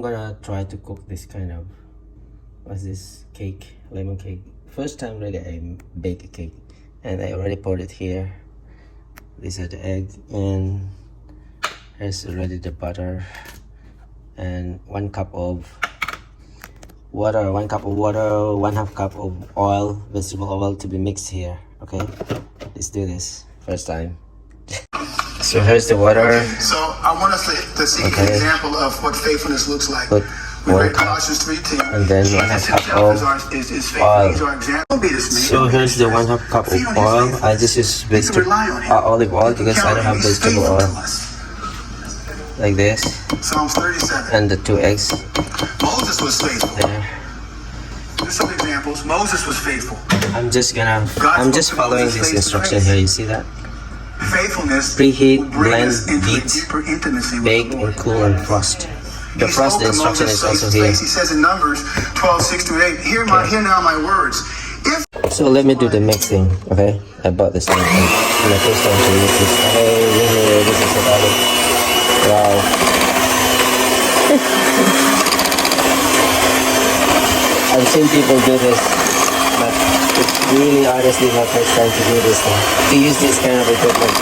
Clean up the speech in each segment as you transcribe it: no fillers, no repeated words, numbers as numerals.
gonna try to cook this kind of, what's this, cake, lemon cake. First time really I bake a cake, and I already poured it here. These are the egg, and here's already the butter, and 1 cup of water, 1 cup of water, 1/2 cup of oil, vegetable oil to be mixed here. Okay, let's do this first time. So here's the water. So I want us to see an example of what faithfulness looks like. Put We read Colossians 3:10. and then 1/2 cup of oil. So here's the 1/2 cup of oil. I just use vegetable olive oil because I don't have vegetable oil. Like this. Psalms 37. And the 2 eggs. Moses was faithful. There. Here's some examples. Moses was faithful. I'm just following this instruction here. You see that? Faithfulness Preheat, will bring blend, us into a beat, deeper intimacy with bake, the and Lord. cool and frost. The He frost, the spoke to instruction Moses is also face to here. face. He says in Numbers 12:6-8, hear now my words. If So let me do the mixing, okay? I bought this thing and the first time to mix this. Hey, this is about it. Wow. I've seen people do this, but it's really honestly my first time to do this thing. To use this kind of equipment.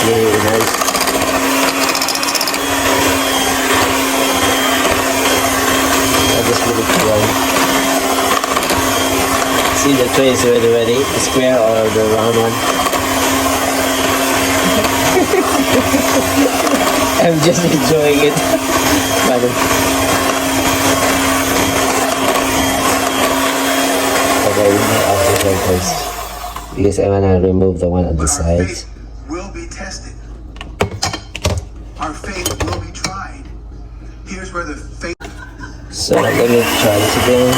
Really nice. I just really try. See, the tray is already ready, the square or the round one. I'm just enjoying it. Okay, I'll just like this because I wanna remove the one on the our side. faith will be tested. Our faith will be tried. Here's where the faith. So let me try this again.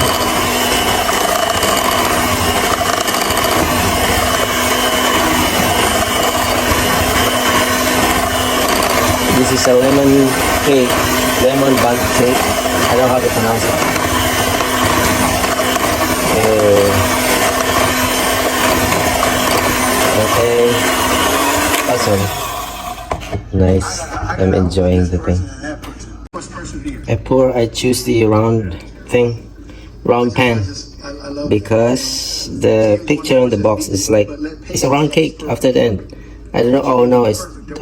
This is a lemon cake, lemon bun cake. I don't know how to pronounce it. Okay, awesome, nice. I'm enjoying the thing. I choose the round thing, round pan, because the picture on the box is like it's a round cake. After the end, I don't know. Oh no, I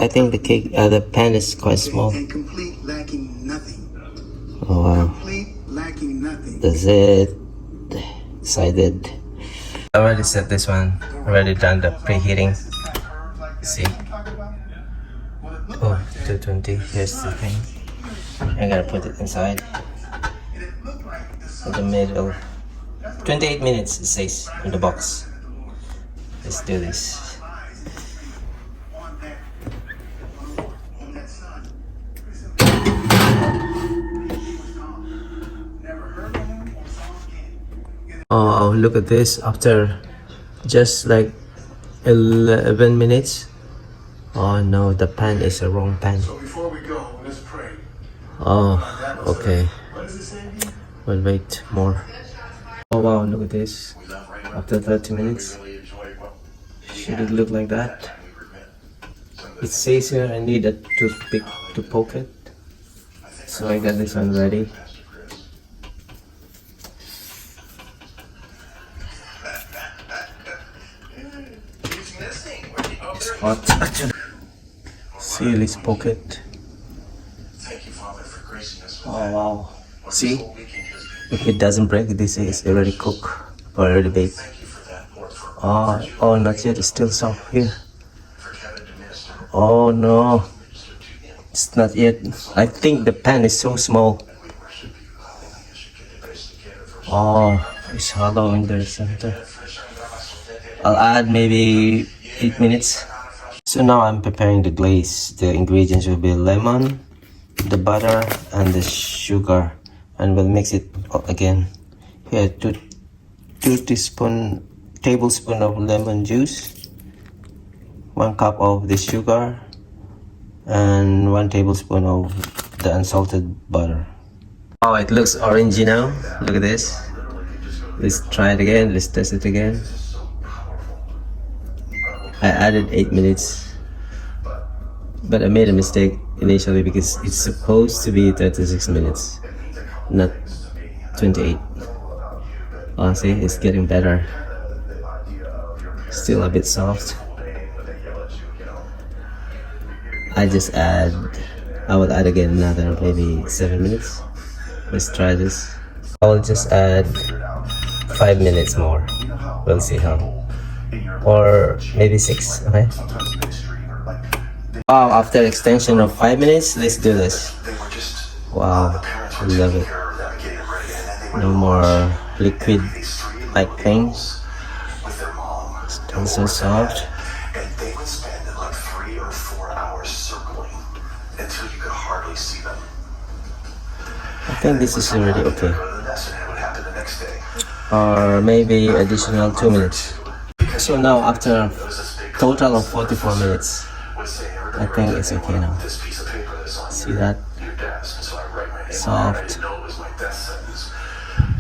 think the cake, the pan is quite small. Oh wow, that's it. Decided. I already set this one. Already done the preheating. See. Oh, 220. Here's the thing. I gotta put it inside. In the middle. 28 minutes it says on the box. Let's do this. Oh, look at this. After just like 11 minutes. Oh no, the pan is the wrong pan. So before we go, let's pray. Oh, okay. We'll wait more. Oh wow, look at this. After 30 minutes. Should it look like that? It says here I need a toothpick to poke it. So I got this one ready. It's hot. See, let's poke it. Oh wow. See? If it doesn't break, this is already cooked or already baked. Oh, not yet. It's still soft here. Oh no. It's not yet. I think the pan is so small. Oh, it's hollow in the center. I'll add maybe 8 minutes. So now I'm preparing the glaze. The ingredients will be lemon, the butter, and the sugar, and we'll mix it again. Here, 2 tablespoons of lemon juice, 1 cup of the sugar, and 1 tablespoon of the unsalted butter. Oh, it looks orangey now. Look at this. Let's try it again. Let's test it again. I added 8 minutes. But I made a mistake initially because it's supposed to be 36 minutes, not 28. Oh, see, it's getting better. Still a bit soft. I will add again another maybe 7 minutes. Let's try this. I will just add 5 minutes more. We'll see how. Or maybe 6, okay? Wow, after extension of 5 minutes, let's do this. Wow, I love it. No more liquid like things. Still so soft. And they would spend like 3 or 4 hours circling until you could hardly see them. I think this is already okay. Go to the nest and it would happen the next day. Or maybe additional 2 minutes. So now after total of 44 minutes, I think it's okay now. This piece of paper that's on See that? your desk, so I write my name on it. I Soft. didn't know it was my death sentence.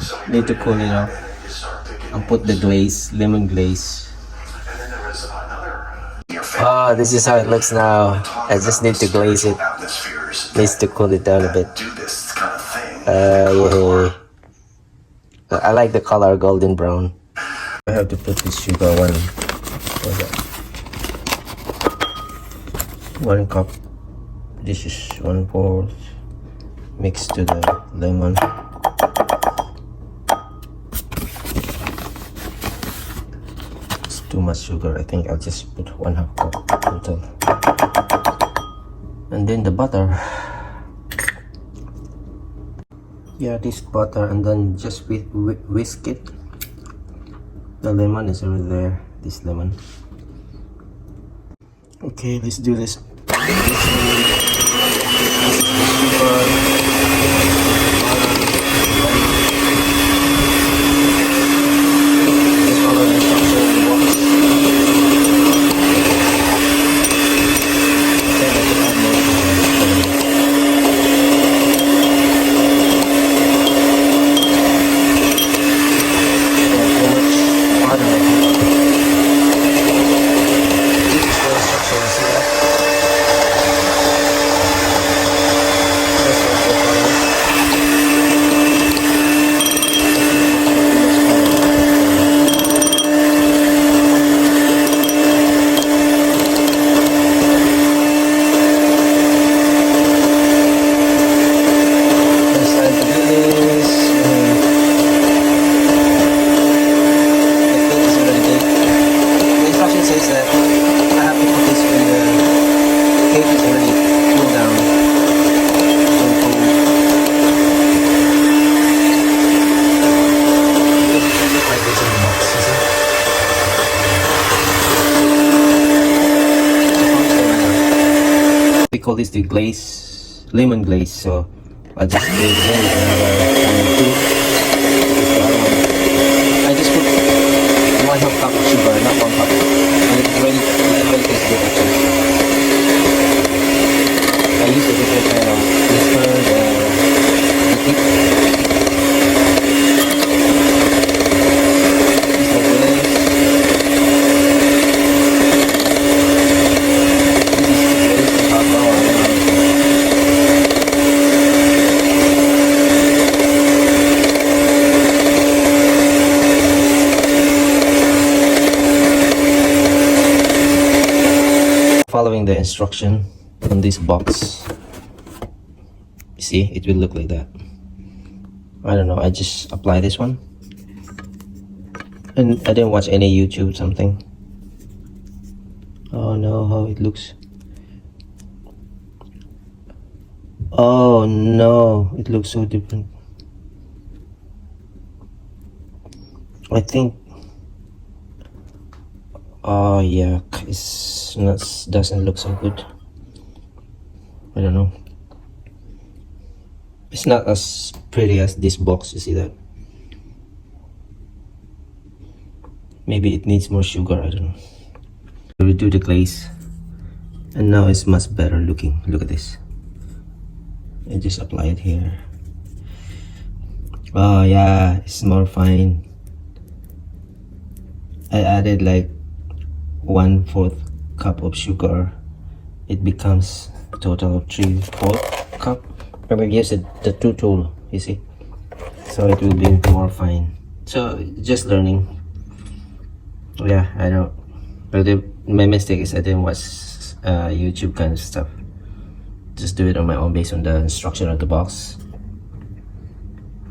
So we Need to cool it off you start picking and put the glaze, lemon glaze. And then there was another. Oh, this is how it looks now. I just need to glaze it. Atmospheres Needs to cool it down a bit. do this kind of thing. Yeah. I like the color golden brown. I have to put this sugar one. What's that? 1 cup. This is 1/4 mixed to the lemon. It's too much sugar. I think I'll just put 1/2 cup total. And then the butter. Yeah, this butter, and then just whisk it. The lemon is over there. This lemon. Okay, let's do this. We call this the glaze, lemon glaze. So I just put I just put 1/2 cup of sugar, not 1 cup. And it really tastes good actually. I use a different kind of whisper, the tip. Just like this. Following the instruction on this box, you see, it will look like that. I don't know, I just apply this one, and I didn't watch any YouTube something. Oh no, how it looks. Oh no, it looks so different. I think, oh yeah, it's not, doesn't look so good. I don't know. It's not as pretty as this box, you see that? Maybe it needs more sugar, I don't know. We do the glaze, and now it's much better looking. Look at this. I just apply it here. Oh yeah, it's more fine. I added like 1/4 cup of sugar it becomes a total of 3/4 cup. Remember, gives it the two tool, you see, so it will be more fine. So just learning. Yeah, I don't. But my mistake is I didn't watch YouTube kind of stuff. Just do it on my own based on the instruction of the box.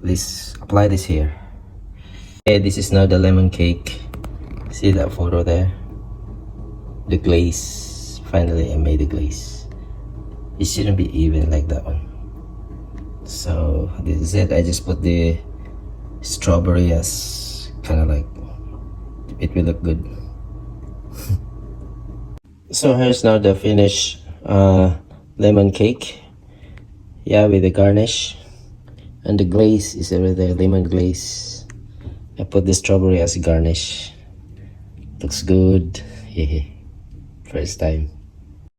Let's apply this here. Okay, this is now the lemon cake. See that photo there? The glaze. Finally, I made the glaze. It shouldn't be even like that one. So this is it. I just put the strawberry as kind of like, it will look good. So here's now the finished lemon cake. Yeah, with the garnish. And the glaze is already lemon glaze. I put the strawberry as garnish. Looks good. Hehe. First time.